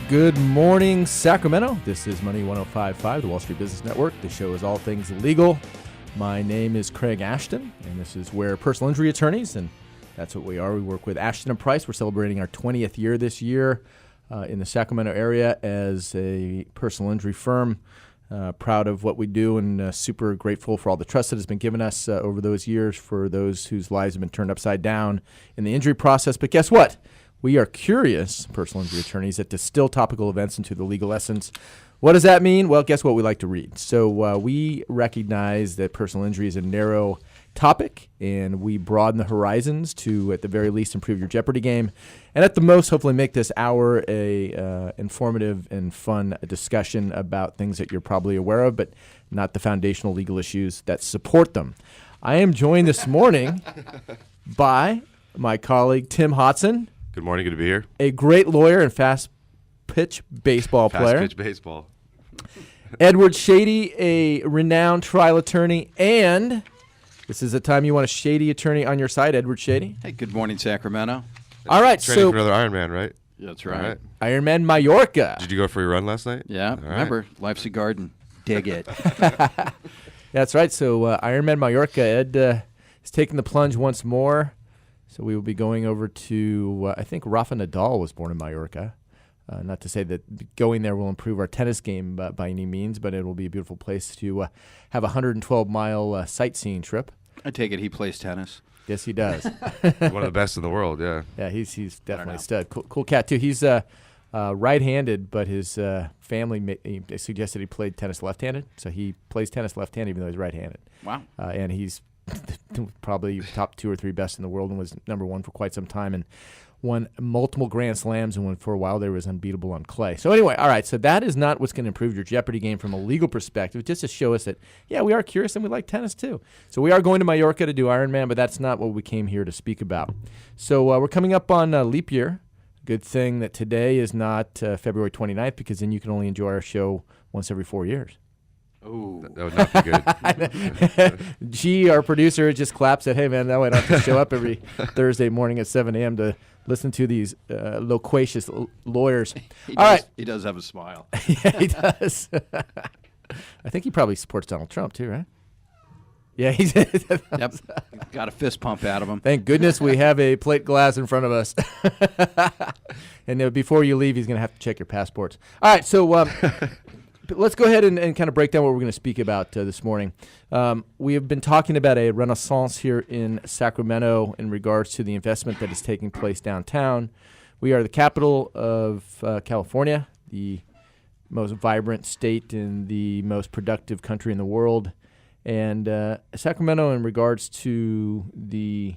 Good morning, Sacramento. This is Money 105.5, the Wall Street Business Network. The show is all things legal. My name is Craig Ashton, and this is where personal injury attorneys, and that's what we are. We work with Ashton & Price. We're celebrating our 20th year this year in the Sacramento area as a personal injury firm. Proud of what we do and super grateful for all the trust that has been given us over those years for those whose lives have been turned upside down in the injury process. But guess what? We are curious personal injury attorneys that distill topical events into the legal essence. What does that mean? Well, guess what? We like to read. So we recognize that personal injury is a narrow topic, and we broaden the horizons to, at the very least, improve your Jeopardy game, and at the most, hopefully make this hour a informative and fun discussion about things that you're probably aware of, but not the foundational legal issues that support them. I am joined this morning by my colleague, Tim Hodson. Good morning. Good to be here. A great lawyer and fast pitch baseball player. Fast pitch baseball. Edward Shady, a renowned trial attorney, and this is the time you want a shady attorney on your side, Edward Shady. Hey, good morning, Sacramento. All right, Training for another Ironman, right? Yeah, that's right. Ironman Mallorca. Did you go for your run last night? Yeah, remember, life's a garden. Dig it. That's right. So Ironman Mallorca, Ed is taking the plunge once more. So we will be going over to, I think Rafa Nadal was born in Mallorca. Not to say that going there will improve our tennis game by any means, but it will be a beautiful place to have a 112-mile sightseeing trip. I take it he plays tennis. Yes, he does. One of the best in the world, yeah. Yeah, he's definitely a stud. Cool cat, too. He's right-handed, but his family he suggested he played tennis left-handed. So he plays tennis left-handed even though he's right-handed. Wow. And he's probably top 2 or 3 best in the world and was number 1 for quite some time and won multiple Grand Slams, and when for a while there was unbeatable on clay. So anyway, all right, so that is not what's going to improve your Jeopardy game from a legal perspective, just to show us that, yeah, we are curious and we like tennis too. So we are going to Mallorca to do Ironman, but that's not what we came here to speak about. So we're coming up on leap year. Good thing that today is not February 29th, because then you can only enjoy our show once every 4 years. Oh, That would not be good. G, our producer, just claps at, hey, man, that way I don't have to show up every Thursday morning at 7 a.m. to listen to these loquacious lawyers. He does have a smile. Yeah, he does. I think he probably supports Donald Trump, too, right? Yeah, he's. Yep. Got a fist pump out of him. Thank goodness we have a plate glass in front of us. And before you leave, he's going to have to check your passports. All right, so let's go ahead and kind of break down what we're going to speak about this morning. We have been talking about a renaissance here in Sacramento in regards to the investment that is taking place downtown. We are the capital of California, the most vibrant state in the most productive country in the world. And Sacramento, in regards to the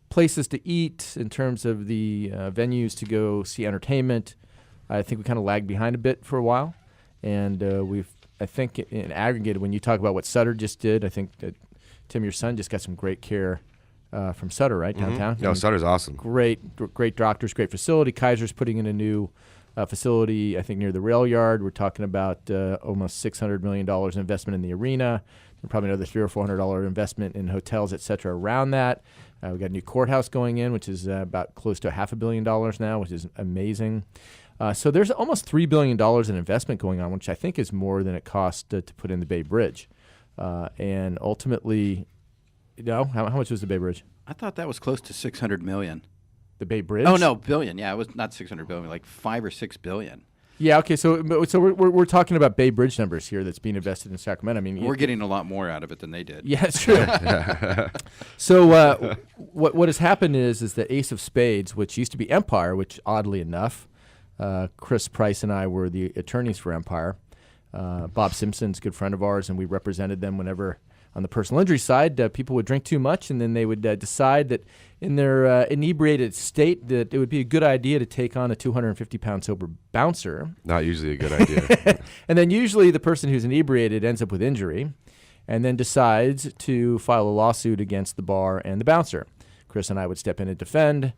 places to eat, in terms of the venues to go see entertainment, I think we kind of lagged behind a bit for a while. And I think in aggregate, when you talk about what Sutter just did, I think that Tim, your son, just got some great care from Sutter, right, downtown? No, Sutter's awesome. Great doctors, great facility. Kaiser's putting in a new facility, I think, near the rail yard. We're talking about almost $600 million investment in the arena, and probably another $300 or $400 investment in hotels, et cetera, around that. We've got a new courthouse going in, which is about close to $500 million now, which is amazing. So there's almost $3 billion in investment going on, which I think is more than it cost to put in the Bay Bridge. And ultimately, how much was the Bay Bridge? I thought that was close to $600 million. The Bay Bridge? Oh, no, billion. Yeah, it was not $600 billion, like $5 or $6 billion. Yeah, okay, so we're talking about Bay Bridge numbers here that's being invested in Sacramento. I mean, we're getting a lot more out of it than they did. Yeah, it's true. So what has happened is that Ace of Spades, which used to be Empire, which oddly enough, Chris Price and I were the attorneys for Empire. Bob Simpson's a good friend of ours, and we represented them whenever, on the personal injury side, people would drink too much, and then they would decide that in their inebriated state that it would be a good idea to take on a 250-pound sober bouncer. Not usually a good idea. And then usually the person who's inebriated ends up with injury and then decides to file a lawsuit against the bar and the bouncer. Chris and I would step in and defend.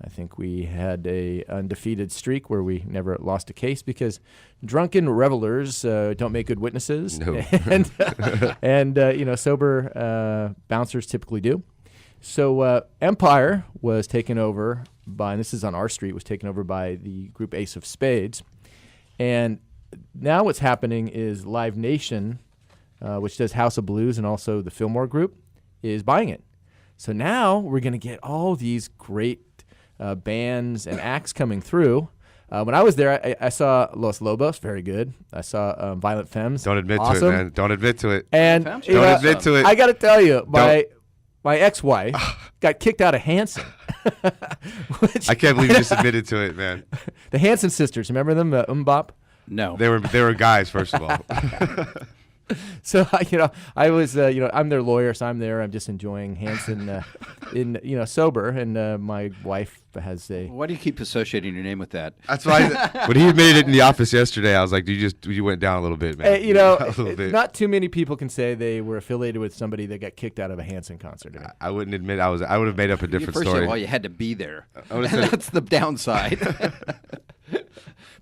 I think we had a undefeated streak where we never lost a case because drunken revelers don't make good witnesses, No. and sober bouncers typically do. So Empire was taken over by, and this is on our street, was taken over by the group Ace of Spades. And now what's happening is Live Nation, which does House of Blues and also the Fillmore Group, is buying it. So now we're going to get all these great bands and acts coming through. When I was there, I saw Los Lobos, very good. I saw Violent Femmes. Don't admit awesome. to it, man. Don't admit to it. And Femmes? you Don't know, admit to it. I got to tell you, my ex-wife got kicked out of Hanson. I can't believe you just admitted to it, man. The Hanson sisters, remember them? Bop. No. They were guys, first of all. So I was I'm their lawyer, so I'm there. I'm just enjoying Hanson in sober, and my wife has a. Why do you keep associating your name with that? That's why when he admitted it in the office yesterday, I was like, you went down a little bit, man. A little bit. Not too many people can say they were affiliated with somebody that got kicked out of a Hanson concert. I wouldn't admit I would have made up a different First story. of all, you had to be there. I would've said- That's the downside.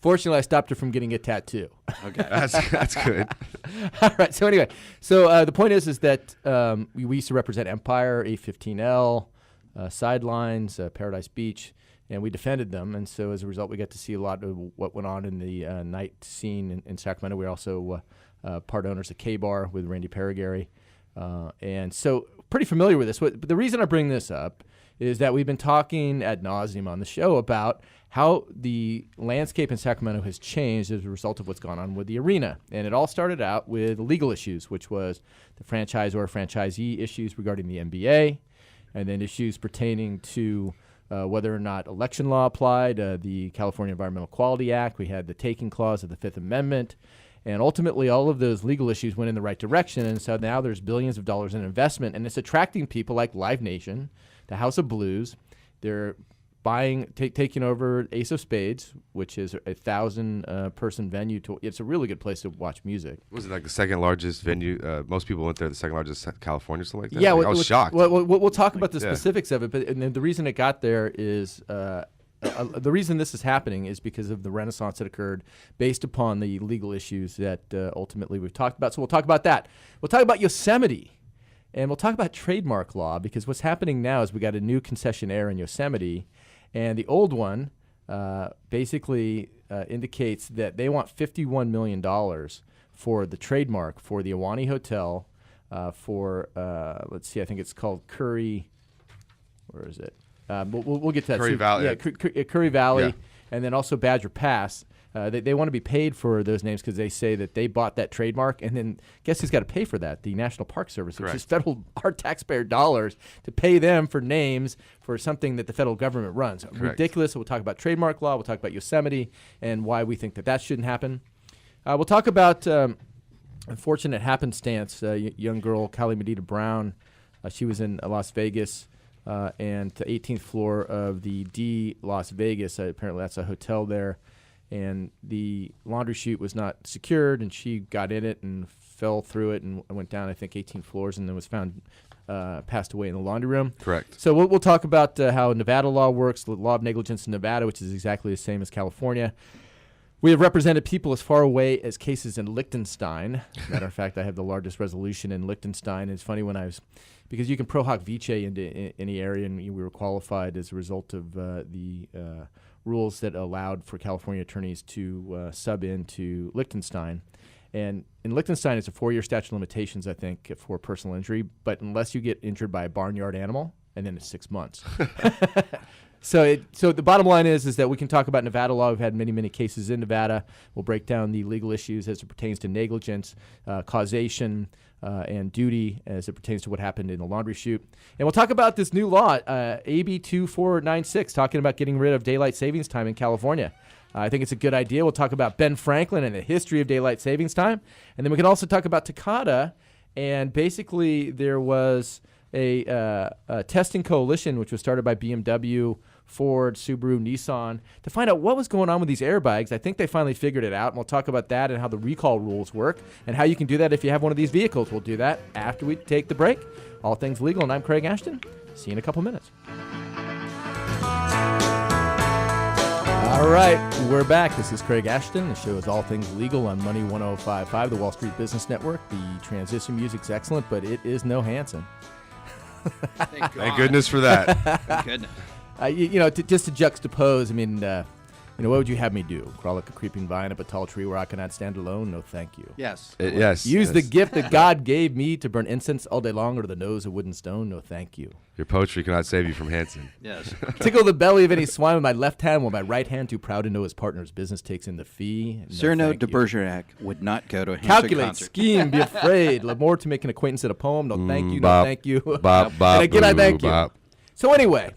Fortunately, I stopped her from getting a tattoo. Okay. That's good. All right. So anyway, the point is that we used to represent Empire, A15L, Sidelines, Paradise Beach, and we defended them. And so as a result, we got to see a lot of what went on in the night scene in Sacramento. We were also part owners of K-Bar with Randy Paragary. And so pretty familiar with this. But the reason I bring this up is that we've been talking ad nauseum on the show about how the landscape in Sacramento has changed as a result of what's gone on with the arena. And it all started out with legal issues, which was the franchisee issues regarding the NBA, and then issues pertaining to whether or not election law applied, the California Environmental Quality Act. We had the taking clause of the Fifth Amendment. And ultimately, all of those legal issues went in the right direction. And so now there's billions of dollars in investment, and it's attracting people like Live Nation, the House of Blues. They're taking over Ace of Spades, which is a 1,000-person venue. It's a really good place to watch music. Was it like the second largest venue? Most people went there. The second largest in California, something like that. Yeah, I was shocked. We'll talk about the specifics of it, but and the reason it got there is the reason this is happening is because of the renaissance that occurred based upon the legal issues that ultimately we've talked about. So we'll talk about that. We'll talk about Yosemite. And we'll talk about trademark law, because what's happening now is we got a new concessionaire in Yosemite, and the old one basically indicates that they want $51 million for the trademark for the Ahwahnee Hotel, for, let's see, I think it's called Curry, where is it? We'll get to that. Curry Valley. Yeah, Curry Valley, Yeah. and then also Badger Pass. They want to be paid for those names because they say that they bought that trademark, and then guess who's got to pay for that? The National Park Service, Correct. which is our taxpayer dollars to pay them for names for something that the federal government runs. Correct. Ridiculous. So we'll talk about trademark law. We'll talk about Yosemite and why we think that shouldn't happen. We'll talk about unfortunate happenstance. Young girl, Kylie Medina Brown. She was in Las Vegas. And the 18th floor of the D Las Vegas. Apparently that's a hotel there. And the laundry chute was not secured, and she got in it and fell through it and went down, I think, 18 floors, and then was found passed away in the laundry room. Correct. So we'll talk about how Nevada law works, the law of negligence in Nevada, which is exactly the same as California. We have represented people as far away as cases in Liechtenstein. Matter of fact, I have the largest resolution in Liechtenstein. It's funny because you can pro hoc vice into any area, and we were qualified as a result of the rules that allowed for California attorneys to sub into Liechtenstein. And in Liechtenstein, it's a 4-year statute of limitations, I think, for personal injury. But unless you get injured by a barnyard animal, and then it's 6 months. So the bottom line is that we can talk about Nevada law. We've had many, many cases in Nevada. We'll break down the legal issues as it pertains to negligence, causation, and duty as it pertains to what happened in the laundry chute. And we'll talk about this new law, AB 2496, talking about getting rid of daylight savings time in California. I think it's a good idea. We'll talk about Ben Franklin and the history of daylight savings time. And then we can also talk about Takata. And basically there was a testing coalition which was started by BMW, Ford, Subaru, Nissan to find out what was going on with these airbags. I think they finally figured it out, and we'll talk about that and how the recall rules work and how you can do that if you have one of these vehicles. We'll do that after we take the break. All Things Legal, and I'm Craig Ashton. See you in a couple minutes. All right, we're back. This is Craig Ashton. The show is All Things Legal on Money 105.5, the Wall Street Business Network. The transition music's excellent, but it is no Hanson. Thank God. Thank goodness for that. Thank goodness. Just to juxtapose, I mean, what would you have me do? Crawl like a creeping vine up a tall tree where I cannot stand alone? No, thank you. Yes. Yes. Use the gift that God gave me to burn incense all day long or to the nose of wood and stone? No, thank you. Your poetry cannot save you from Hanson. Yes. Tickle the belly of any swine with my left hand while my right hand, too proud to know his partner's business, takes in the fee. No, Cyrano thank de you. Bergerac would not go to a Hanson Calculate, concert. scheme, be afraid. Lamore to make an acquaintance at a poem. No, thank you. No, bop, thank you. Bop, bop, And again, I boo, thank you. bop. So anyway,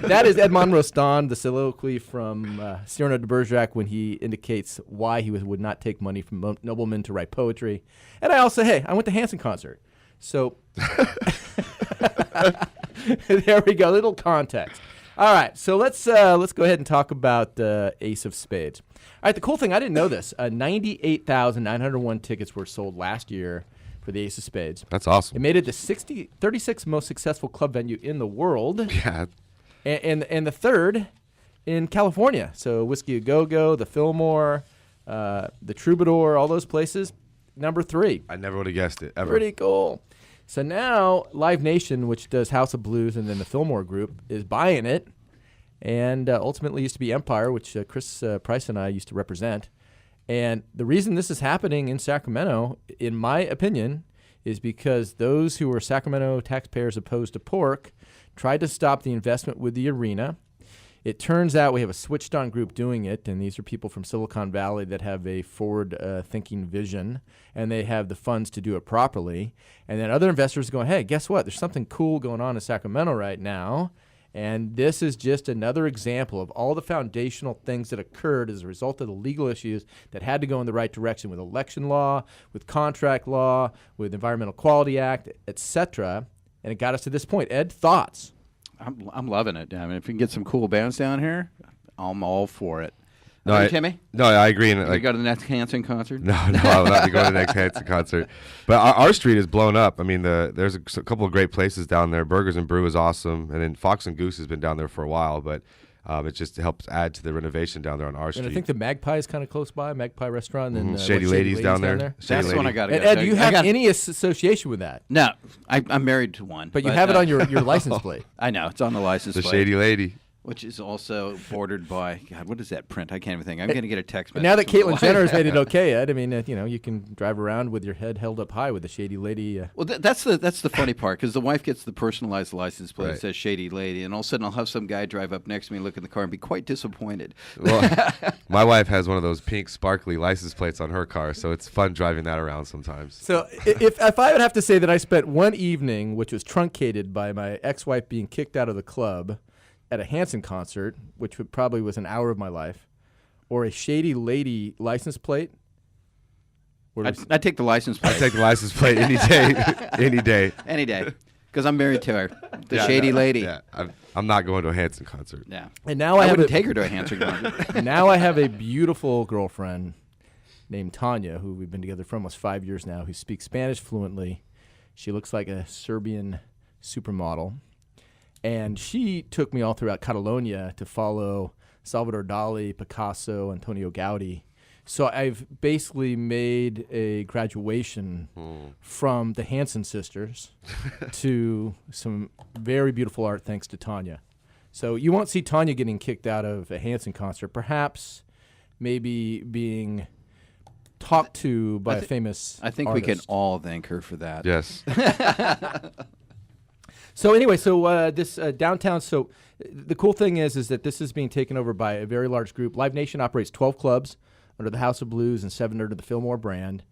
that is Edmond Rostand, the soliloquy from Cyrano de Bergerac when he indicates why he would not take money from noblemen to write poetry. And I also, I went to Hanson concert. So there we go, little context. All right, so let's go ahead and talk about Ace of Spades. All right, the cool thing, I didn't know this, 98,901 tickets were sold last year for the Ace of Spades. That's It awesome. made it the 36th most successful club venue in the world. Yeah. And the third in California. So Whiskey A Go-Go, the Fillmore, the Troubadour, all those places. Number 3. I never would have guessed it ever. Pretty cool. So now Live Nation, which does House of Blues and then the Fillmore Group, is buying it. And ultimately used to be Empire, which Chris Price and I used to represent. And the reason this is happening in Sacramento, in my opinion, is because those who were Sacramento taxpayers opposed to pork tried to stop the investment with the arena. It turns out we have a switched-on group doing it, and these are people from Silicon Valley that have a forward-thinking vision, and they have the funds to do it properly. And then other investors are going, hey, guess what? There's something cool going on in Sacramento right now, and this is just another example of all the foundational things that occurred as a result of the legal issues that had to go in the right direction with election law, with contract law, with Environmental Quality Act, etc., and it got us to this point. Ed, thoughts? I'm loving it. I mean, if we can get some cool bands down here, I'm all for it. No, Timmy? No, I agree. And You go to the next Hanson concert? No, I will not be going to the next Hanson concert. But our street is blown up. I mean, there's a couple of great places down there. Burgers and Brew is awesome, and then Fox and Goose has been down there for a while, but it just helps add to the renovation down there on our street. And I think the Magpie is kind of close by, Magpie Restaurant. And Shady Ladies down there. That's the one I got to And go. Ed, do you have any association with that? No, I'm married to one. But you have it on your license plate. I know. It's on the license The plate. Shady Lady. Which is also bordered by, God, what is that print? I can't even think. I'm going to get a text message. Now that from Caitlyn the Jenner wife. has made it okay, Ed, I mean, you can drive around with your head held up high with the Shady Lady. Well, that's the funny part, because the wife gets the personalized license plate that Right. says Shady Lady, and all of a sudden I'll have some guy drive up next to me, look in the car, and be quite disappointed. Well, my wife has one of those pink sparkly license plates on her car, so it's fun driving that around sometimes. So if I would have to say that I spent one evening, which was truncated by my ex-wife being kicked out of the club, at a Hanson concert, which probably was an hour of my life, or a Shady Lady license plate. I'd take the license plate I take the license plate any day, any day. any day, because I'm married to her, the Yeah, Shady no, Lady. Yeah, I'm not going to a Hanson concert. Yeah. And now I have wouldn't a, take her to a Hanson concert. now I have a beautiful girlfriend named Tanya, who we've been together for almost 5 years now, who speaks Spanish fluently. She looks like a Serbian supermodel. And she took me all throughout Catalonia to follow Salvador Dali, Picasso, Antonio Gaudi. So I've basically made a graduation from the Hanson sisters to some very beautiful art thanks to Tanya. So you won't see Tanya getting kicked out of a Hanson concert, perhaps maybe being talked to by a famous I think we can artist. all thank her for that. Yes. So anyway, this downtown. So the cool thing is that this is being taken over by a very large group. Live Nation operates 12 clubs under the House of Blues and 7 under the Fillmore brand,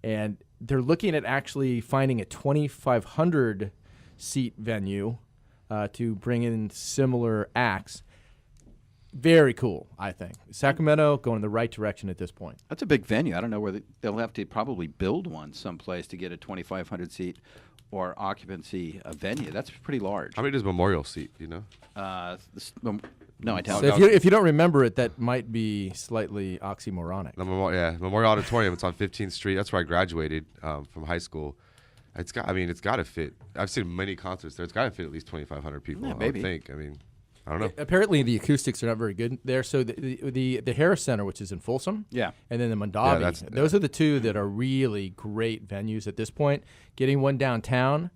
and they're looking at actually finding a 2,500 seat venue to bring in similar acts. Very cool, I think. Sacramento going in the right direction at this point. That's a big venue. I don't know where they'll have to probably build one someplace to get a 2,500 seat or occupancy venue. That's pretty large. How many does Memorial seat? Do you know? No, I don't. So if you don't remember it, that might be slightly oxymoronic. The Memorial Auditorium. It's on 15th Street. That's where I graduated from high school. It's got to fit. I've seen many concerts there. It's got to fit at least 2,500 people. Yeah, I maybe. would think. I mean, I don't know. Apparently, the acoustics are not very good there. So the Harris Center, which is in Folsom, Yeah. and then the Mondavi, that's- those are the two that are really great venues at this point. Getting one downtown,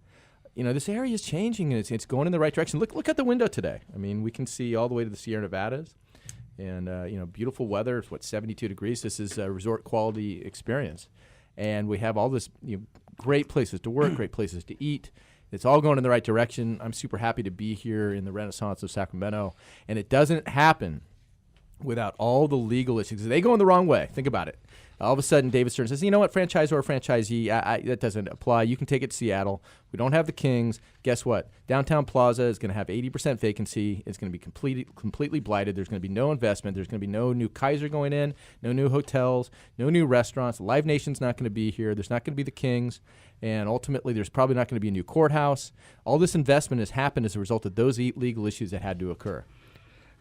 this area is changing, and it's going in the right direction. Look out the window today. I mean, we can see all the way to the Sierra Nevadas, and beautiful weather. It's 72 degrees. This is a resort quality experience, and we have all this great places to work, great places to eat. It's all going in the right direction. I'm super happy to be here in the Renaissance of Sacramento, and it doesn't happen without all the legal issues. They go in the wrong way. Think about it. All of a sudden, David Stern says, you know what, franchisor or franchisee, that doesn't apply. You can take it to Seattle. We don't have the Kings. Guess what? Downtown Plaza is going to have 80% vacancy. It's going to be completely blighted. There's going to be no investment. There's going to be no new Kaiser going in, no new hotels, no new restaurants. Live Nation's not going to be here. There's not going to be the Kings. And ultimately, there's probably not going to be a new courthouse. All this investment has happened as a result of those legal issues that had to occur.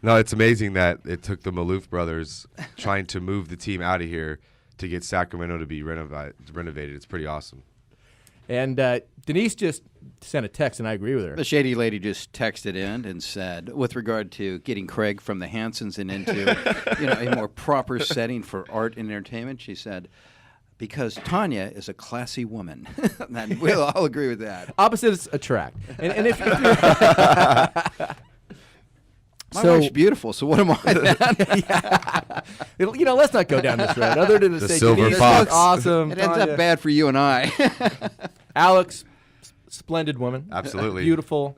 No, it's amazing that it took the Maloof brothers trying to move the team out of here to get Sacramento to be renovated. It's pretty awesome. And Denise just sent a text, and I agree with her. The shady lady just texted in and said, with regard to getting Craig from the Hansons and into a more proper setting for art and entertainment, she said, because Tanya is a classy woman. And we'll all agree with that. Opposites attract. And if My wife's beautiful, so what am I then? Let's not go down this road. Other than to The say, silver Denise, fox. that's awesome. It ends up bad for you and I. Alex, splendid woman. Absolutely. Beautiful,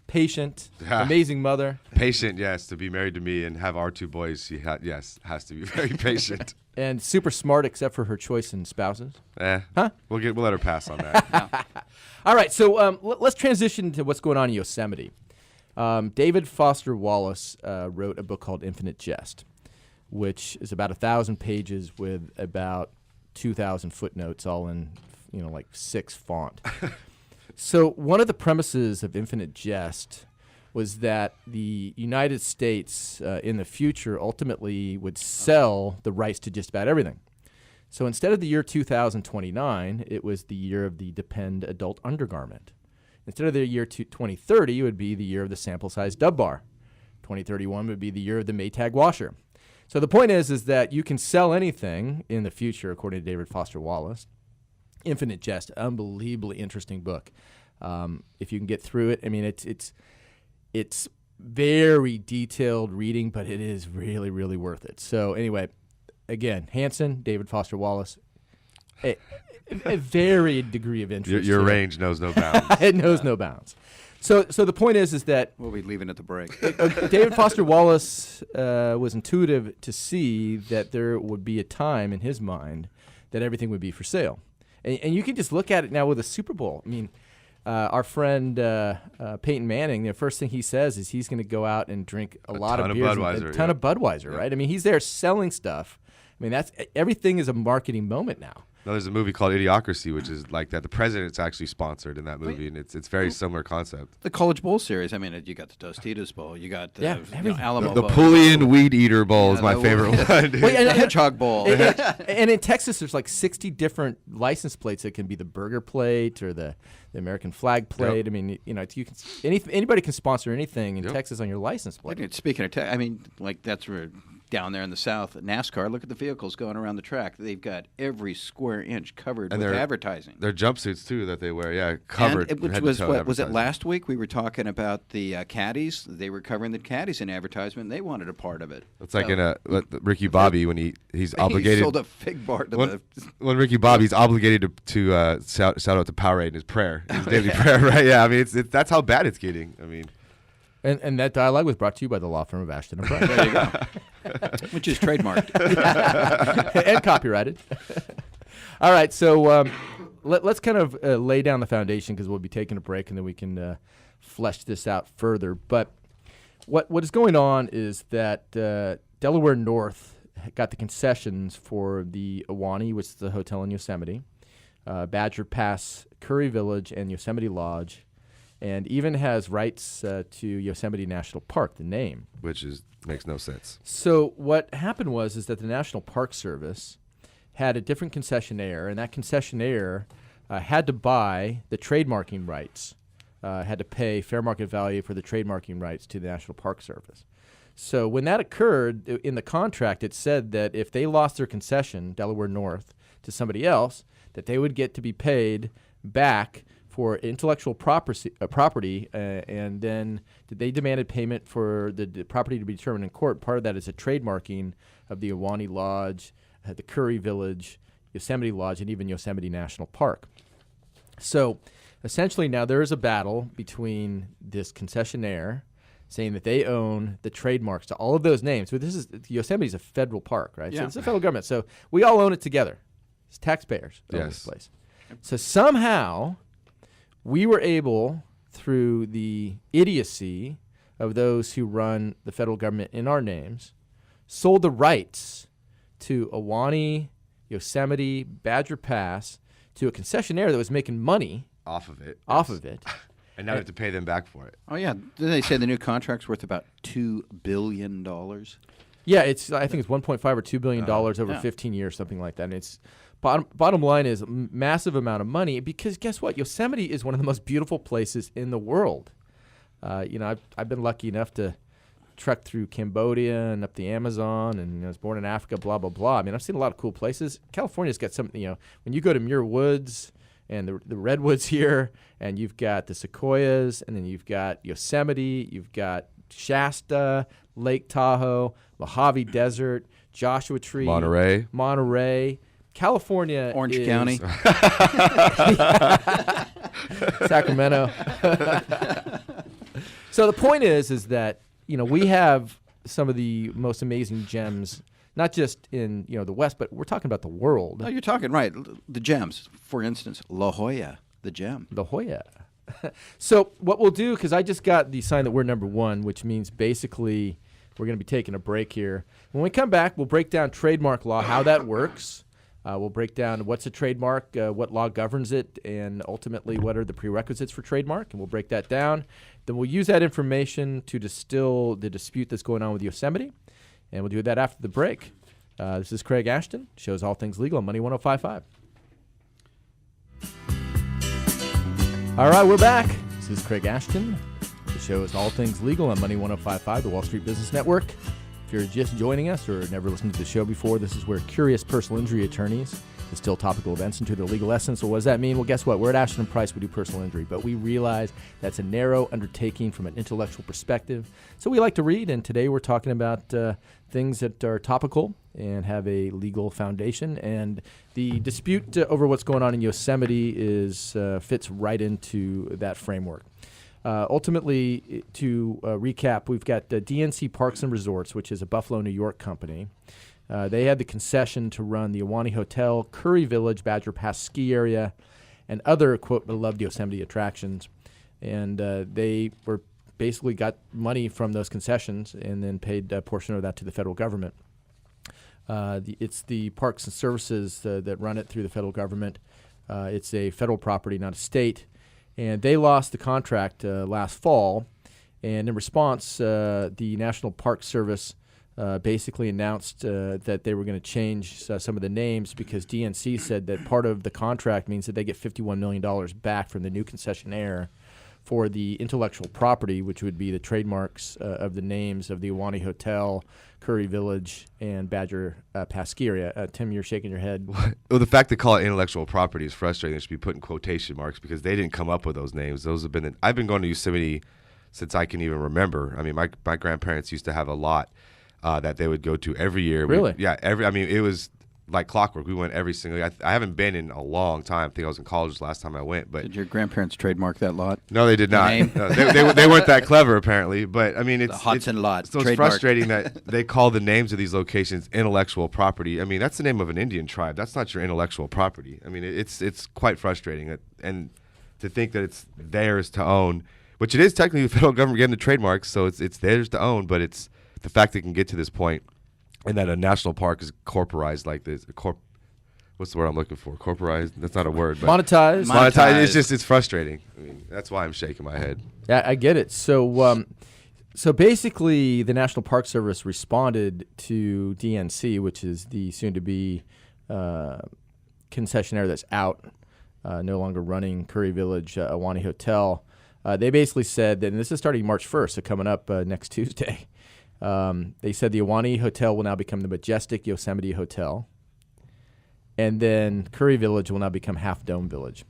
patient, amazing mother. Patient, yes, to be married to me and have our two boys. She has to be very patient. And super smart, except for her choice in spouses. Huh? We'll let her pass on that. All right, so let's transition to what's going on in Yosemite. David Foster Wallace wrote a book called Infinite Jest, which is about 1,000 pages with about 2,000 footnotes, all in 6 font. So one of the premises of Infinite Jest was that the United States in the future ultimately would sell the rights to just about everything. So instead of the year 2029, it was the year of the Depend adult undergarment. Instead of the year 2030, it would be the year of the sample-size dub bar. 2031 would be the year of the Maytag washer. So the point is that you can sell anything in the future, according to David Foster Wallace. Infinite Jest, unbelievably interesting book. If you can get through it, I mean, it's very detailed reading, but it is really, really worth it. So anyway, again, Hanson, David Foster Wallace, a varied degree of interest. Your range knows no bounds. It knows no bounds. So the point is that we'll be leaving at the break. David Foster Wallace was intuitive to see that there would be a time in his mind that everything would be for sale. And you can just look at it now with the Super Bowl. I mean, our friend Peyton Manning, the first thing he says is he's going to go out and drink a lot of beers, a ton of Budweiser, right? I mean, he's there selling stuff. I mean, everything is a marketing moment now. No, there's a movie called Idiocracy, which is like that. The president's actually sponsored in that movie, and it's very similar concept. The College Bowl series. I mean, you got the Tostitos Bowl. You got the Alamo the Bowl. Pullian Weed Eater Bowl is my favorite one. The Hedgehog Bowl. And in Texas, there's like 60 different license plates. It can be the burger plate or the American flag plate. Yep. I mean, anybody can sponsor anything in Texas on your license plate. Speaking of I mean, like that's where down there in the South, NASCAR, look at the vehicles going around the track. They've got every square inch covered with advertising. Their jumpsuits, too, that they wear, covered. And which was, was it last week? We were talking about the caddies. They were covering the caddies in advertisement, and they wanted a part of it. It's like Ricky Bobby when he's obligated. He sold a fig bar to when Ricky Bobby's obligated to shout out to Powerade in his prayer, his daily prayer, right? Yeah, I mean, that's how bad it's getting. I mean. And that dialogue was brought to you by the law firm of Ashton and Price. There you go. Which is trademarked. And copyrighted. All right, so let's kind of lay down the foundation because we'll be taking a break and then we can flesh this out further. But what is going on is that Delaware North got the concessions for the Ahwahnee, which is the hotel in Yosemite, Badger Pass, Curry Village, and Yosemite Lodge, and even has rights to Yosemite National Park, the name. Which makes no sense. So what happened was that the National Park Service had a different concessionaire, and that concessionaire had to buy the trademarking rights, had to pay fair market value for the trademarking rights to the National Park Service. So when that occurred, in the contract it said that if they lost their concession, Delaware North, to somebody else, that they would get to be paid back for intellectual property, and then they demanded payment for the property to be determined in court. Part of that is a trademarking of the Ahwahnee Lodge, the Curry Village, Yosemite Lodge, and even Yosemite National Park. So essentially now there is a battle between this concessionaire saying that they own the trademarks to all of those names. But Yosemite is a federal park, right? Yeah. So it's the federal government. So we all own it together. It's taxpayers own this place. So somehow we were able, through the idiocy of those who run the federal government in our names, sold the rights to Ahwahnee, Yosemite, Badger Pass to a concessionaire that was making money off of it. And now they have to pay them back for it. Oh, yeah. Didn't they say the new contract's worth about $2 billion? Yeah, I think it's 1.5 or $2 billion over 15 years, something like that. And it's bottom line is massive amount of money, because guess what? Yosemite is one of the most beautiful places in the world. I've been lucky enough to trek through Cambodia and up the Amazon, and I was born in Africa, blah, blah, blah. I mean, I've seen a lot of cool places. California's got something, when you go to Muir Woods and the redwoods here, and you've got the sequoias, and then you've got Yosemite, you've got Shasta, Lake Tahoe, Mojave Desert, Joshua Tree, Monterey. California Orange County. Sacramento. So the point is that, we have some of the most amazing gems, not just in, the West, but we're talking about the world. No, you're talking right. The gems. For instance, La Jolla, the gem. La Jolla. So what we'll do, because I just got the sign that we're number one, which means basically we're going to be taking a break here. When we come back, we'll break down trademark law, how that works. We'll break down what's a trademark, what law governs it, and ultimately what are the prerequisites for trademark, and we'll break that down. Then we'll use that information to distill the dispute that's going on with Yosemite, and we'll do that after the break. This is Craig Ashton, shows All Things Legal on Money 105.5. All right, we're back. This is Craig Ashton. The show is All Things Legal on Money 105.5, the Wall Street Business Network. If you're just joining us or never listened to the show before, this is where curious personal injury attorneys distill topical events into their legal essence. So what does that mean? Well, guess what? We're at Ashton & Price. We do personal injury, but we realize that's a narrow undertaking from an intellectual perspective. So we like to read, and today we're talking about things that are topical and have a legal foundation. And the dispute over what's going on in Yosemite fits right into that framework. Ultimately, to recap, we've got DNC Parks and Resorts, which is a Buffalo, New York company. They had the concession to run the Ahwahnee Hotel, Curry Village, Badger Pass ski area, and other, quote, beloved Yosemite attractions. And they basically got money from those concessions and then paid a portion of that to the federal government. It's the Parks and Services that run it through the federal government. It's a federal property, not a state. And they lost the contract last fall. And in response, the National Park Service basically announced that they were going to change some of the names, because DNC said that part of the contract means that they get $51 million back from the new concessionaire for the intellectual property, which would be the trademarks of the names of the Ahwahnee Hotel, Curry Village, and Badger Pass ski area. Tim, you're shaking your head. Well, the fact they call it intellectual property is frustrating. They should be put in quotation marks, because they didn't come up with those names. Those have been. I've been going to Yosemite since I can even remember. I mean, my grandparents used to have a lot that they would go to every year. Really? It was like clockwork. We went every single year. I haven't been in a long time. I think I was in college last time I went. But did your grandparents trademark that lot? No, they did not. No, they weren't that clever, apparently. But I mean, it's the Hudson lot. So it's frustrating that they call the names of these locations intellectual property. I mean, that's the name of an Indian tribe. That's not your intellectual property. I mean, it's quite frustrating, and to think that it's theirs to own, which it is technically the federal government getting the trademarks, so it's theirs to own. But it's the fact that it can get to this point, and that a national park is corporized like this. What's the word I'm looking for? Corporized? That's not a word. But Monetized. It's frustrating. I mean, that's why I'm shaking my head. Yeah, I get it. So basically, the National Park Service responded to DNC, which is the soon-to-be concessionaire that's out, no longer running Curry Village Ahwahnee Hotel. They basically said that, and this is starting March 1st, so coming up next Tuesday. They said the Ahwahnee Hotel will now become the Majestic Yosemite Hotel, and then Curry Village will now become Half Dome Village.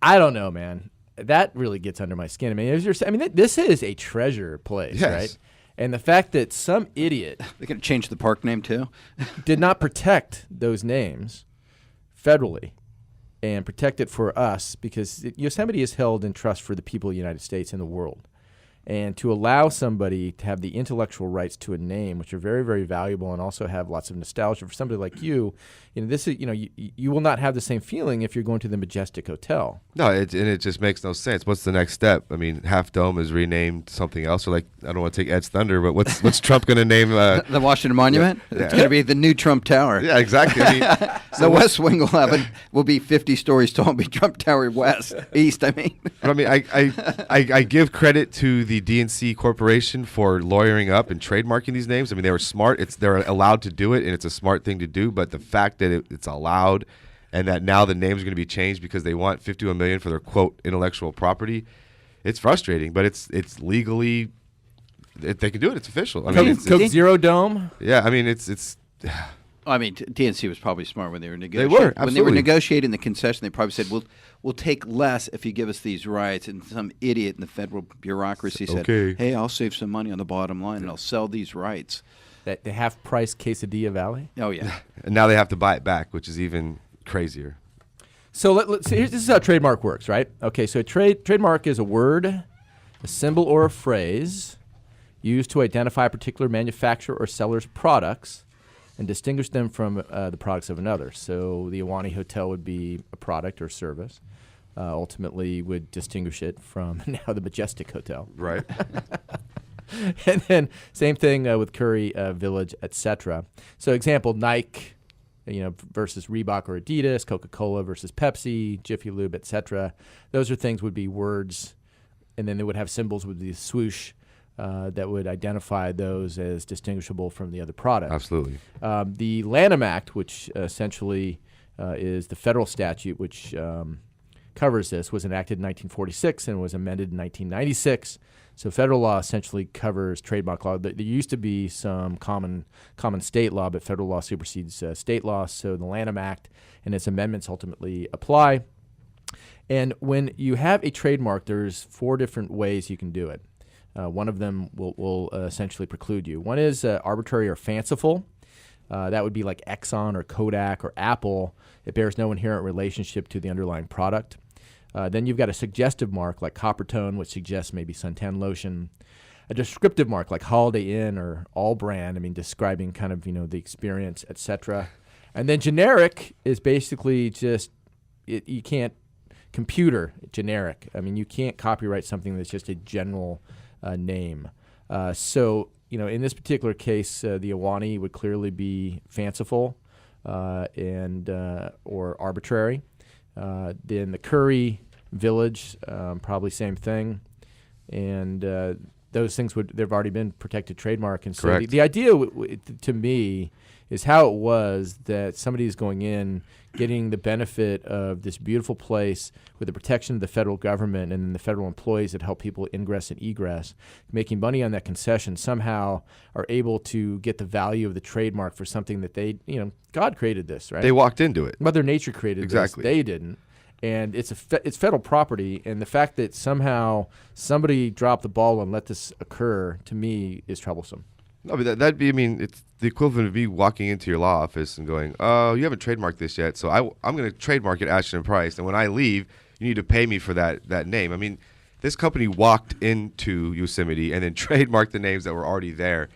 I don't know, man. That really gets under my skin. I mean, this is a treasure place, Yes. right? And the fact that some idiot They're going to change the park name too. did not protect those names federally and protect it for us, because Yosemite is held in trust for the people of the United States and the world. And to allow somebody to have the intellectual rights to a name, which are very, very valuable and also have lots of nostalgia for somebody like you, this is, you will not have the same feeling if you're going to the Majestic Hotel. No, and it just makes no sense. What's the next step? I mean, Half Dome is renamed something else. Or I don't want to take Ed's thunder, but what's Trump going to name? The Washington Monument. Yeah. It's going to be the new Trump Tower. Yeah, exactly. I mean, The West Wing will be 50 stories tall. It'll be Trump Tower East. I mean. But I mean, I give credit to the DNC Corporation for lawyering up and trademarking these names. I mean, they were smart. They're allowed to do it, and it's a smart thing to do. But the fact that it's allowed, and that now the names are going to be changed because they want $51 million for their quote intellectual property, it's frustrating. But it's legally, they can do it. It's official. I mean, Coke Zero Dome. yeah. I mean, it's. I mean, DNC was probably smart when they were negotiating. were, when they were absolutely. negotiating the concession. They probably said, "We'll take less if you give us these rights." And some idiot in the federal bureaucracy said, Okay. "Hey, I'll save some money on the bottom line and I'll sell these rights." That the half-price Quesadilla Valley. Oh yeah. And now they have to buy it back, which is even crazier. So let's see. This is how trademark works, right? Okay, so trademark is a word, a symbol, or a phrase used to identify a particular manufacturer or seller's products and distinguish them from the products of another. So the Ahwahnee Hotel would be a product or service. Ultimately, would distinguish it from now the Majestic Hotel. Right. And then same thing with Curry Village, etc. So example, Nike, versus Reebok or Adidas, Coca-Cola versus Pepsi, Jiffy Lube, etc. Those are things would be words, and then they would have symbols with the swoosh that would identify those as distinguishable from the other products. Absolutely. The Lanham Act, which essentially is the federal statute which covers this, was enacted in 1946 and was amended in 1996. So federal law essentially covers trademark law. There used to be some common state law, but federal law supersedes state law. So the Lanham Act and its amendments ultimately apply. And when you have a trademark, there's 4 different ways you can do it. One of them will essentially preclude you. One is arbitrary or fanciful. That would be like Exxon or Kodak or Apple. It bears no inherent relationship to the underlying product. Then you've got a suggestive mark like Coppertone, which suggests maybe suntan lotion. A descriptive mark like Holiday Inn or All Brand, describing kind of, the experience, etc. And then generic is basically just, you can't, computer generic. You can't copyright something that's just a general name. So, in this particular case, the Ahwahnee would clearly be fanciful and or arbitrary. Then the Curry Village, probably same thing. And those things they've already been protected trademark. And so Correct. the idea to me is how it was that somebody is going in, getting the benefit of this beautiful place with the protection of the federal government and the federal employees that help people ingress and egress, making money on that concession, somehow are able to get the value of the trademark for something that they, God created this, right? They walked into it. Mother Nature created Exactly. this. They didn't. And it's federal property, and the fact that somehow somebody dropped the ball and let this occur, to me, is troublesome. No, but that'd be, it's the equivalent of me walking into your law office and going, oh, you haven't trademarked this yet, so I'm going to trademark it Ashton Price, and when I leave, you need to pay me for that name. This company walked into Yosemite and then trademarked the names that were already there.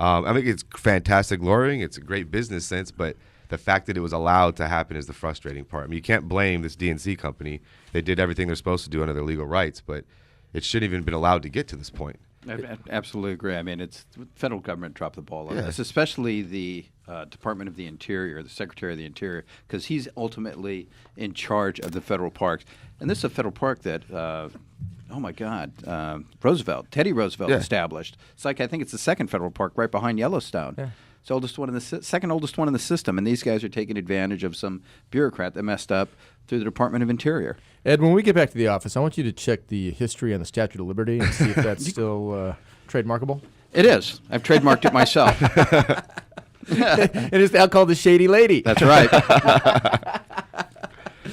It's fantastic lawyering. It's a great business sense, but the fact that it was allowed to happen is the frustrating part. You can't blame this DNC company. They did everything they're supposed to do under their legal rights, but it shouldn't even been allowed to get to this point. I absolutely agree. It's the federal government dropped the ball on Yeah. this, especially the Department of the Interior, the Secretary of the Interior, because he's ultimately in charge of the federal parks. And this is a federal park that, oh my God, Teddy Roosevelt Yeah. established. It's like, I think it's the second federal park right behind Yellowstone. Yeah. It's the oldest one in the second oldest one in the system, and these guys are taking advantage of some bureaucrat that messed up through the Department of Interior. Ed, when we get back to the office, I want you to check the history on the Statute of Liberty and see if that's still trademarkable. It is. I've trademarked it myself. It is now called the Shady Lady. That's right.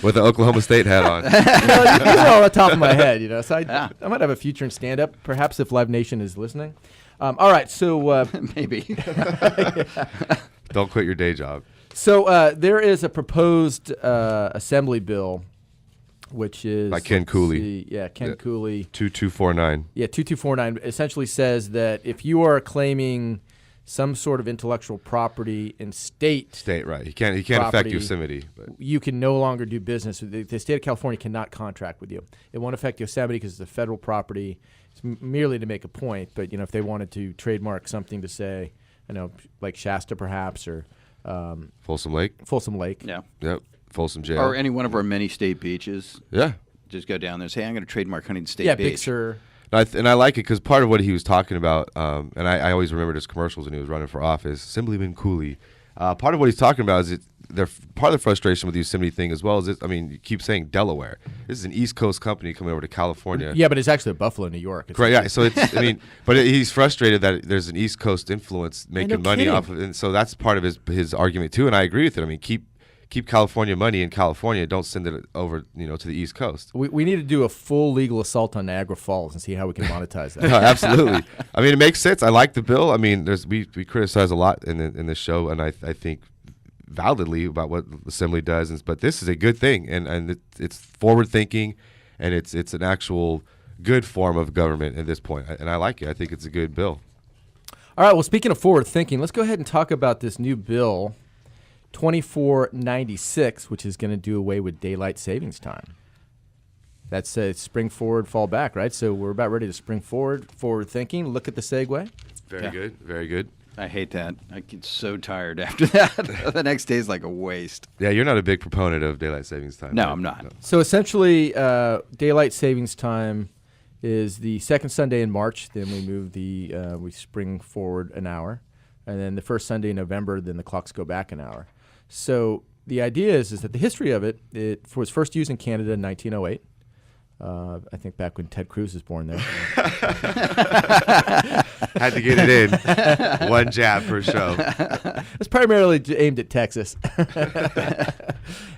with the Oklahoma State hat on. These are all on the top of my head, So Yeah. I might have a future in stand-up, perhaps if Live Nation is listening. All right, so Maybe. Don't quit your day job. so there is a proposed assembly bill, which is By Ken let's Cooley. see, yeah, Ken Cooley. 2249. Yeah, 2249 essentially says that if you are claiming some sort of intellectual property in state, Right. He can't affect property, Yosemite. But you can no longer do business. The state of California cannot contract with you. It won't affect Yosemite because it's a federal property. It's merely to make a point. But if they wanted to trademark something to say, like Shasta perhaps or Folsom Lake. Folsom Lake. Yeah. Yep. Folsom Jail. Or any one of our many state beaches. Yeah. Just go down there and say, I'm going to trademark Huntington State Yeah, Beach. Big Sur. And I like it because part of what he was talking about, and I always remembered his commercials when he was running for office, Assemblyman Cooley. Part of what he's talking about is part of the frustration with the Yosemite thing as well is, you keep saying Delaware. This is an East Coast company coming over to California. Yeah, but it's actually Buffalo, New York. It's Correct. Yeah. So it's, but he's frustrated that there's an East Coast influence making money kidding. off of it. And so that's part of his argument too. And I agree with it. Keep California money in California. Don't send it over, to the East Coast. We need to do a full legal assault on Niagara Falls and see how we can monetize that. No, absolutely. It makes sense. I like the bill. We criticize a lot in this show, and I think validly about what Assembly does. But this is a good thing, and it's forward thinking, and it's an actual good form of government at this point. And I like it. I think it's a good bill. All right. Well, speaking of forward thinking, let's go ahead and talk about this new bill, 2496, which is going to do away with daylight savings time. That's spring forward, fall back, right? So we're about ready to spring forward thinking. Look at the segue. Very Yeah. good. Very good. I hate that. I get so tired after that. The next day is like a waste. Yeah, you're not a big proponent of daylight savings time. No, right? I'm not. No. So essentially, daylight savings time is the second Sunday in March. Then we move we spring forward an hour, and then the first Sunday in November, then the clocks go back an hour. So the idea is that the history of it was first used in Canada in 1908. I think back when Ted Cruz was born there. Had to get it in. One jab per show. It's primarily aimed at Texas.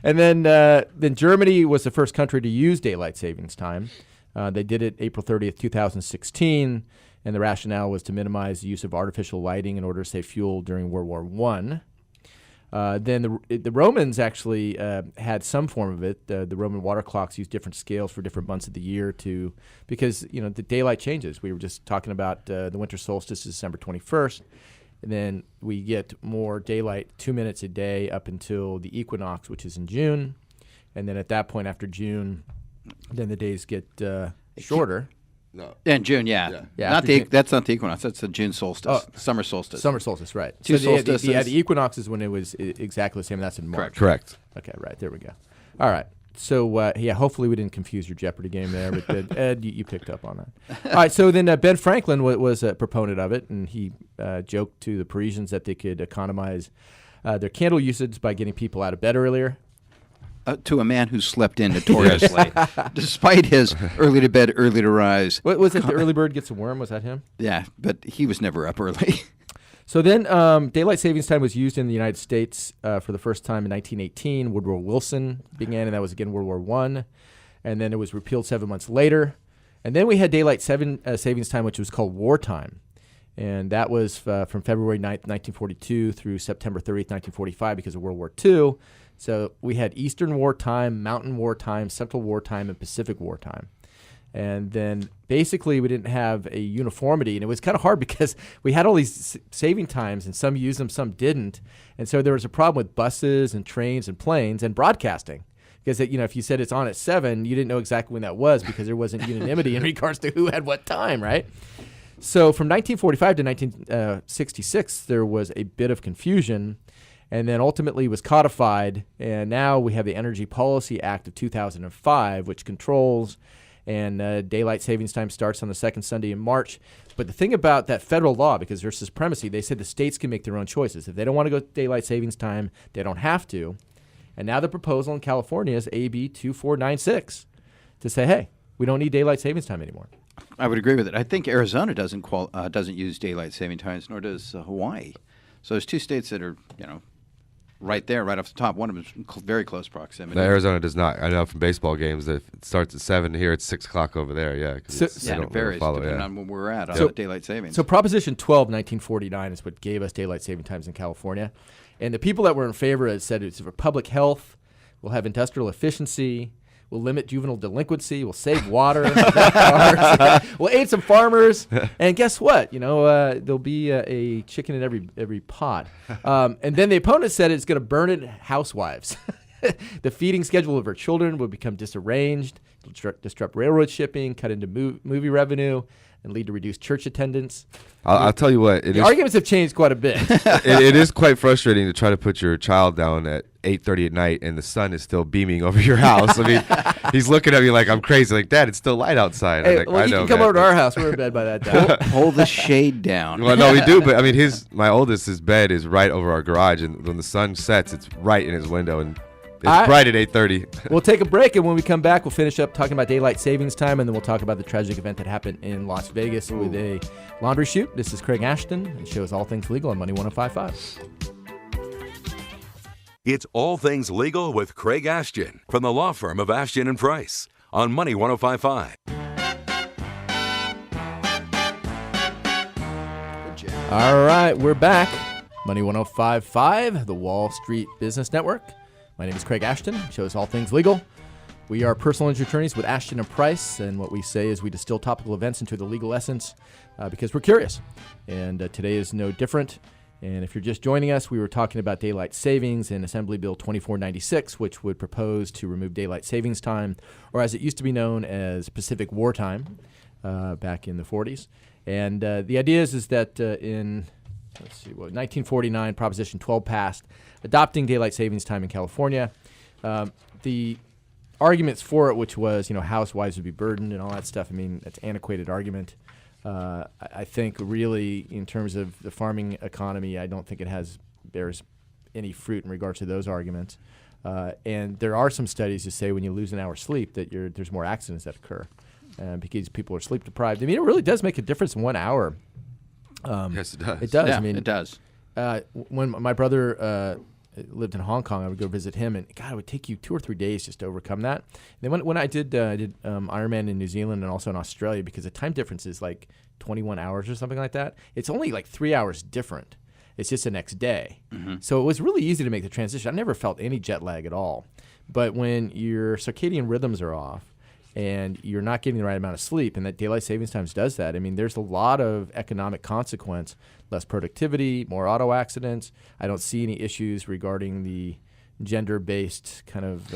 And then Germany was the first country to use daylight savings time. They did it April 30th, 2016, and the rationale was to minimize the use of artificial lighting in order to save fuel during World War I. Then the Romans actually had some form of it. The Roman water clocks used different scales for different months of the year because the daylight changes. We were just talking about the winter solstice is December 21st, and then we get more daylight 2 minutes a day up until the equinox, which is in June, and then at that point after June, then the days get shorter. No. In June, yeah. Yeah, That's not the equinox. That's the June solstice. Summer solstice. Summer solstice, right. Two So the solstices. equinox is when it was exactly the same. That's in March. Correct. Okay, right. There we go. All right. So, hopefully we didn't confuse your Jeopardy game there, but Ed, you picked up on that. All right, so then Ben Franklin was a proponent of it, and he joked to the Parisians that they could economize their candle usage by getting people out of bed earlier. To a man who slept in notoriously, despite his early to bed, early to rise. What was it? The early bird gets a worm? Was that him? Yeah, but he was never up early. So then daylight savings time was used in the United States for the first time in 1918. Woodrow Wilson began, and that was again World War I. And then it was repealed 7 months later. And then we had daylight savings time, which was called wartime. And that was from February 9th, 1942 through September 30th, 1945 because of World War II. So we had Eastern wartime, Mountain wartime, Central wartime, and Pacific wartime. And then basically we didn't have a uniformity. And it was kind of hard because we had all these saving times and some used them, some didn't. And so there was a problem with buses and trains and planes and broadcasting. Because, if you said it's on at 7, you didn't know exactly when that was because there wasn't unanimity in regards to who had what time, right? So from 1945 to 1966, there was a bit of confusion. And then ultimately was codified, and now we have the Energy Policy Act of 2005, which controls, and daylight savings time starts on the second Sunday in March. But the thing about that federal law, because there's supremacy, they said the states can make their own choices. If they don't want to go daylight savings time, they don't have to. And now the proposal in California is AB 2496 to say, hey, we don't need daylight savings time anymore. I would agree with it. I think Arizona doesn't use daylight saving times, nor does Hawaii. So there's two states that are, right there, right off the top. One of them is very close proximity. No, Arizona does not. I know from baseball games that it starts at 7 here. It's 6 o'clock over there. Yeah, 'cause So- Yeah, and it varies depending on where we're at on So- the daylight savings. So Proposition 12, 1949 is what gave us daylight saving times in California. And the people that were in favor of it said it's for public health, we'll have industrial efficiency, we'll limit juvenile delinquency, we'll save water, we'll aid some farmers, and guess what? There'll be a chicken in every pot. And then the opponent said it's going to burn it housewives. The feeding schedule of our children will become disarranged, it'll disrupt railroad shipping, cut into movie revenue, and lead to reduced church attendance. I'll tell you what. The arguments have changed quite a bit. It is quite frustrating to try to put your child down at 8:30 at night and the sun is still beaming over your house. I mean, he's looking at me like I'm crazy. Like, Dad, it's still light outside. Hey, Like, well, I you know, can come man, over to but- our house. We're in bed by that time. Hold the shade down. Well, no, we do, but I mean, my oldest, his bed is right over our garage, and when the sun sets, it's right in his window, and it's bright at 8:30. We'll take a break, and when we come back, we'll finish up talking about daylight savings time, and then we'll talk about the tragic event that happened in Las Vegas with a laundry chute. This is Craig Ashton, and shows all things legal on Money 105.5. It's All Things Legal with Craig Ashton from the law firm of Ashton and Price on Money 105.5. All right, we're back. Money 105.5, the Wall Street Business Network. My name is Craig Ashton, shows all things legal. We are personal injury attorneys with Ashton and Price, and what we say is we distill topical events into the legal essence because we're curious. And today is no different. And if you're just joining us, we were talking about daylight savings in Assembly Bill 2496, which would propose to remove daylight savings time, or as it used to be known as Pacific Wartime, back in the 40s. And the idea is that in 1949, Proposition 12 passed, adopting daylight savings time in California. The arguments for it, which was, housewives would be burdened and all that stuff, I mean, that's an antiquated argument. I think really in terms of the farming economy, I don't think it bears any fruit in regards to those arguments. And there are some studies that say when you lose an hour's sleep that there's more accidents that occur because people are sleep deprived. I mean, it really does make a difference in 1 hour. Yes, it does. It does. Yeah, I mean, it does. When my brother lived in Hong Kong, I would go visit him, and God, it would take you 2 or 3 days just to overcome that. And then when I did Ironman in New Zealand and also in Australia, because the time difference is like 21 hours or something like that, it's only like 3 hours different. It's just the next day. Mm-hmm. So it was really easy to make the transition. I never felt any jet lag at all. But when your circadian rhythms are off and you're not getting the right amount of sleep, and that daylight savings times does that, I mean, there's a lot of economic consequence, less productivity, more auto accidents. I don't see any issues regarding the gender-based kind of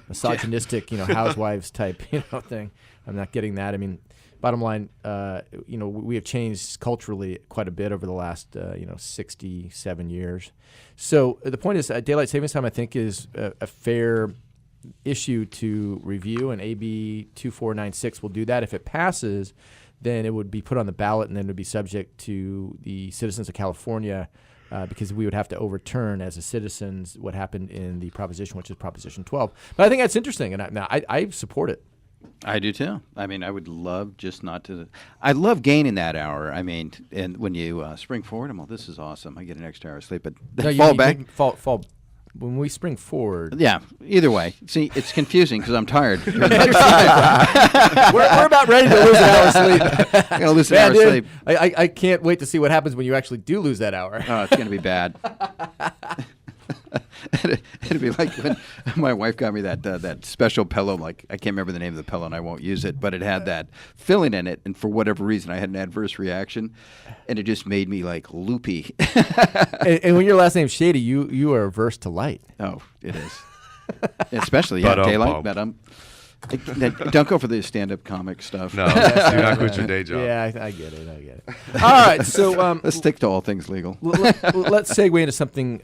misogynistic, housewives type, thing. I'm not getting that. I mean, bottom line, we have changed culturally quite a bit over the last, 67 years. So the point is, daylight savings time, I think, is a fair issue to review, and AB 2496 will do that. If it passes, then it would be put on the ballot, and then it would be subject to the citizens of California because we would have to overturn as a citizens what happened in the proposition, which is Proposition 12. But I think that's interesting, and I support it. I do too. I mean, I would love just not to. I love gaining that hour. I mean, and when you spring forward, I'm like, this is awesome. I get an extra hour of sleep, but then fall back. Fall. When we spring forward. Yeah. Either way. See, it's confusing because I'm tired. we're about ready to lose an hour of sleep. I'm gonna lose an hour of sleep. I can't wait to see what happens when you actually do lose that hour. Oh, it's gonna be bad. It'd be like when my wife got me that special pillow. Like, I can't remember the name of the pillow, and I won't use it. But it had that filling in it, and for whatever reason, I had an adverse reaction, and it just made me like loopy. and when your last name's Shady, you are averse to light. Oh, it is, especially But, daylight. But don't go for the stand-up comic stuff. No, do not quit your day job. Yeah, I get it. All right, so let's stick to all things legal. let's segue into something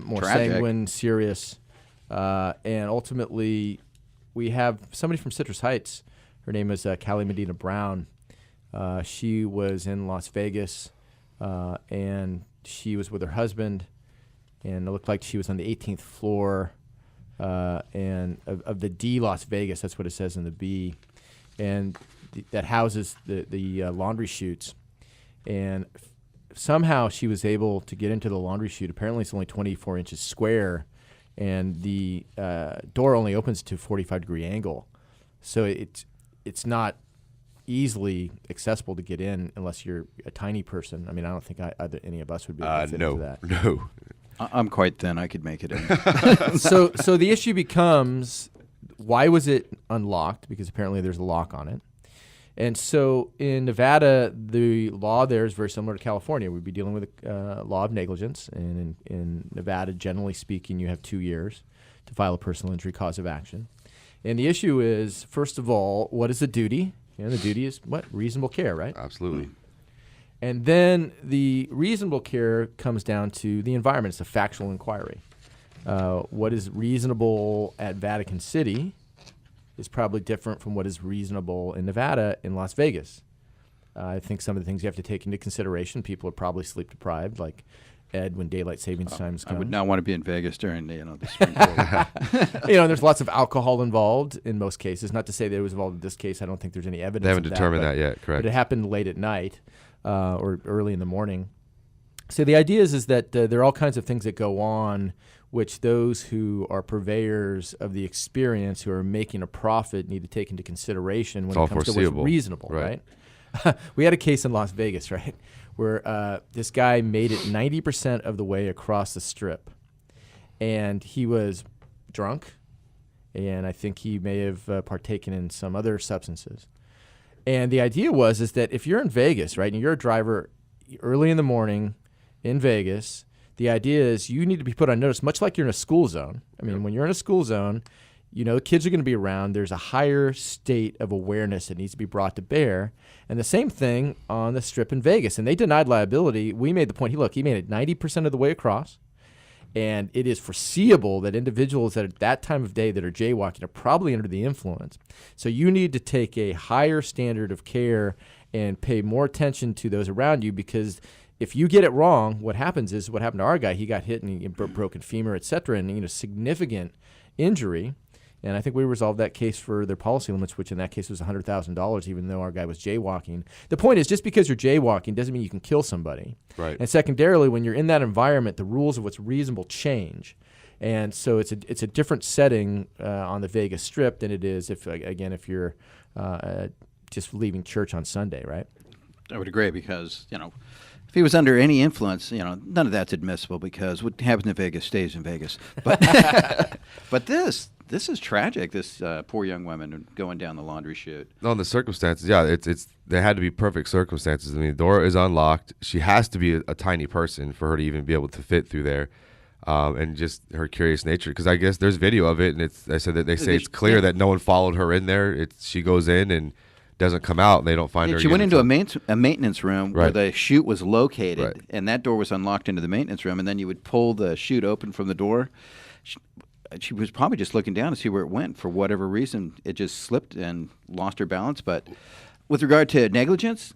more Tragic. sanguine, serious, and ultimately, we have somebody from Citrus Heights. Her name is Callie Medina Brown. She was in Las Vegas, and she was with her husband, and it looked like she was on the 18th floor. And of the D Las Vegas, that's what it says in the B, and that houses the laundry chutes. And somehow she was able to get into the laundry chute. Apparently it's only 24 inches square, and the door only opens to a 45-degree angle. So it's not easily accessible to get in unless you're a tiny person. I mean, I don't think any of us would be able to fit into that. No. I'm quite thin. I could make it in. So the issue becomes, why was it unlocked? Because apparently there's a lock on it. And so in Nevada, the law there is very similar to California. We'd be dealing with a law of negligence. And in Nevada, generally speaking, you have 2 years to file a personal injury cause of action. And the issue is, first of all, what is the duty? The duty is what? Reasonable care, right? Absolutely. And then the reasonable care comes down to the environment. It's a factual inquiry. What is reasonable at Vatican City is probably different from what is reasonable in Nevada in Las Vegas. I think some of the things you have to take into consideration, people are probably sleep deprived, like Ed, when daylight savings times comes. I would not want to be in Vegas during the spring quarter. There's lots of alcohol involved in most cases. Not to say that it was involved in this case. I don't think there's any evidence. They haven't of determined that yet, correct? But it happened late at night or early in the morning. So the idea is that there are all kinds of things that go on which those who are purveyors of the experience, who are making a profit, need to take into consideration when it comes to what's reasonable, right? We had a case in Las Vegas, right, where this guy made it 90% of the way across the Strip, and he was drunk, and I think he may have partaken in some other substances. And the idea is that if you're in Vegas, right, and you're a driver early in the morning in Vegas, the idea is you need to be put on notice, much like you're in a school zone. I mean, when you're in a school zone, the kids are going to be around. There's a higher state of awareness that needs to be brought to bear. And the same thing on the Strip in Vegas. And they denied liability. We made the point, he made it 90% of the way across. And it is foreseeable that individuals at that time of day that are jaywalking are probably under the influence. So you need to take a higher standard of care and pay more attention to those around you, because if you get it wrong, what happens is what happened to our guy. He got hit and he broken femur, et cetera, and significant injury. And I think we resolved that case for their policy limits, which in that case was $100,000, even though our guy was jaywalking. The point is, just because you're jaywalking doesn't mean you can kill somebody. Right. And secondarily, when you're in that environment, the rules of what's reasonable change. And so it's a different setting on the Vegas Strip than it is if you're just leaving church on Sunday, right? I would agree, because if he was under any influence, none of that's admissible, because what happens in Vegas stays in Vegas. But but this is tragic. This poor young woman going down the laundry chute. No, the circumstances, yeah, they had to be perfect circumstances. I mean, the door is unlocked. She has to be a tiny person for her to even be able to fit through there, and just her curious nature. Because I guess there's video of it, and they say it's clear that no one followed her in there. She goes in and doesn't come out, and they don't find her. She went into a maintenance room where Right. the chute was located, Right. and that door was unlocked into the maintenance room, and then you would pull the chute open from the door. She was probably just looking down to see where it went. For whatever reason, it just slipped and lost her balance. But with regard to negligence,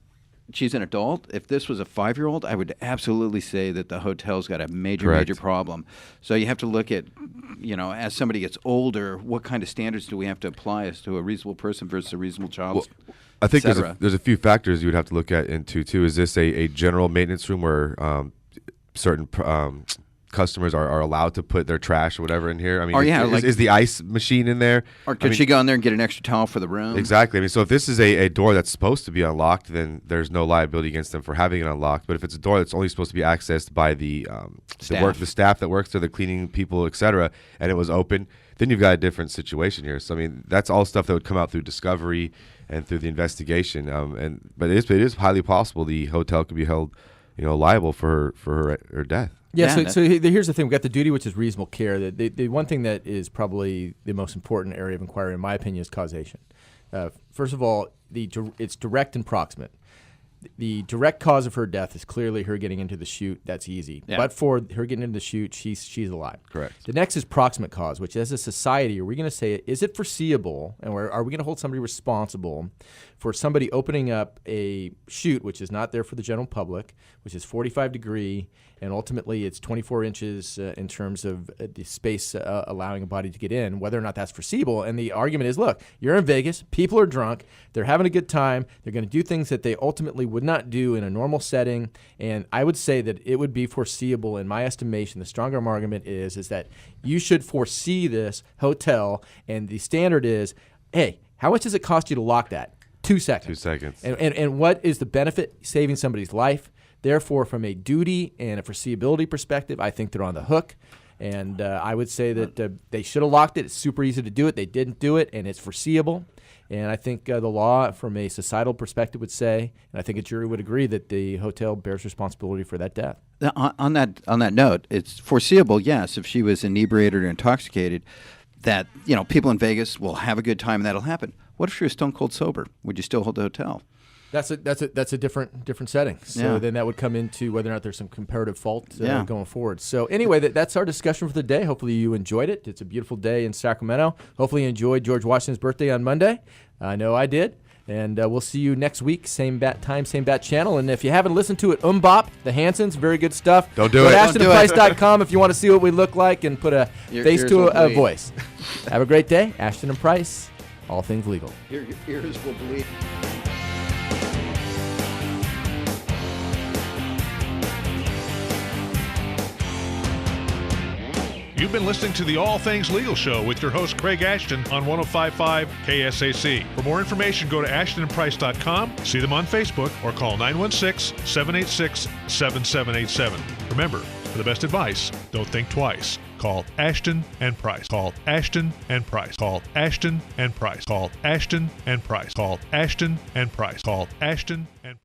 she's an adult. If this was a 5-year-old, I would absolutely say that the hotel's got a major problem. So you have to look at, as somebody gets older, what kind of standards do we have to apply as to a reasonable person versus a reasonable child? Well, I think cetera. there's a few factors you would have to look at into too. Is this a general maintenance room where certain customers are allowed to put their trash or whatever in here? I mean, is the ice machine in there? Or could she go in there and get an extra towel for the room? Exactly. I mean, so if this is a door that's supposed to be unlocked, then there's no liability against them for having it unlocked. But if it's a door that's only supposed to be accessed by the staff that works there, the cleaning people, et cetera, and it was open, then you've got a different situation here. So I mean, that's all stuff that would come out through discovery and through the investigation. But it is highly possible the hotel could be held, liable for her death. Yeah, so here's the thing. We've got the duty, which is reasonable care. The one thing that is probably the most important area of inquiry, in my opinion, is causation. First of all, it's direct and proximate. The direct cause of her death is clearly her getting into the chute. That's easy. Yeah. But for her getting into the chute, she's alive. Correct. The next is proximate cause, which as a society, are we going to say, is it foreseeable, and are we going to hold somebody responsible for somebody opening up a chute, which is not there for the general public, which is 45 degree, and ultimately it's 24 inches in terms of the space allowing a body to get in, whether or not that's foreseeable. And the argument is, look, you're in Vegas, people are drunk, they're having a good time, they're going to do things that they ultimately would not do in a normal setting. And I would say that it would be foreseeable, in my estimation. The stronger argument is that you should foresee this hotel, and the standard is, hey, how much does it cost you to lock that? 2 seconds. 2 seconds. And what is the benefit? Saving somebody's life. Therefore, from a duty and a foreseeability perspective, I think they're on the hook. And I would say that they should have locked it. It's super easy to do it. They didn't do it, and it's foreseeable. And I think the law, from a societal perspective, would say, and I think a jury would agree, that the hotel bears responsibility for that death. On that note, it's foreseeable, yes, if she was inebriated or intoxicated, that people in Vegas will have a good time and that'll happen. What if she was stone cold sober? Would you still hold the hotel? That's a different setting. So then that would come into whether or not there's some comparative fault going forward. So anyway, that's our discussion for the day. Hopefully you enjoyed it. It's a beautiful day in Sacramento. Hopefully you enjoyed George Washington's birthday on Monday. I know I did. And we'll see you next week, same bat time, same bat channel. And if you haven't listened to it, Bop, the Hansons, very good stuff. Don't do Go it. to AshtonandPrice.com if you want to see what we look like and put a face to a voice. Have a great day. Ashton and Price, all things legal. Your ears will bleed. You've been listening to the All Things Legal Show with your host, Craig Ashton, on 105.5 KSAC. For more information, go to ashtonandprice.com, see them on Facebook, or call 916-786-7787. Remember, for the best advice, don't think twice. Call Ashton and Price. Call Ashton and Price. Call Ashton and Price. Call Ashton and Price. Call Ashton and Price. Call Ashton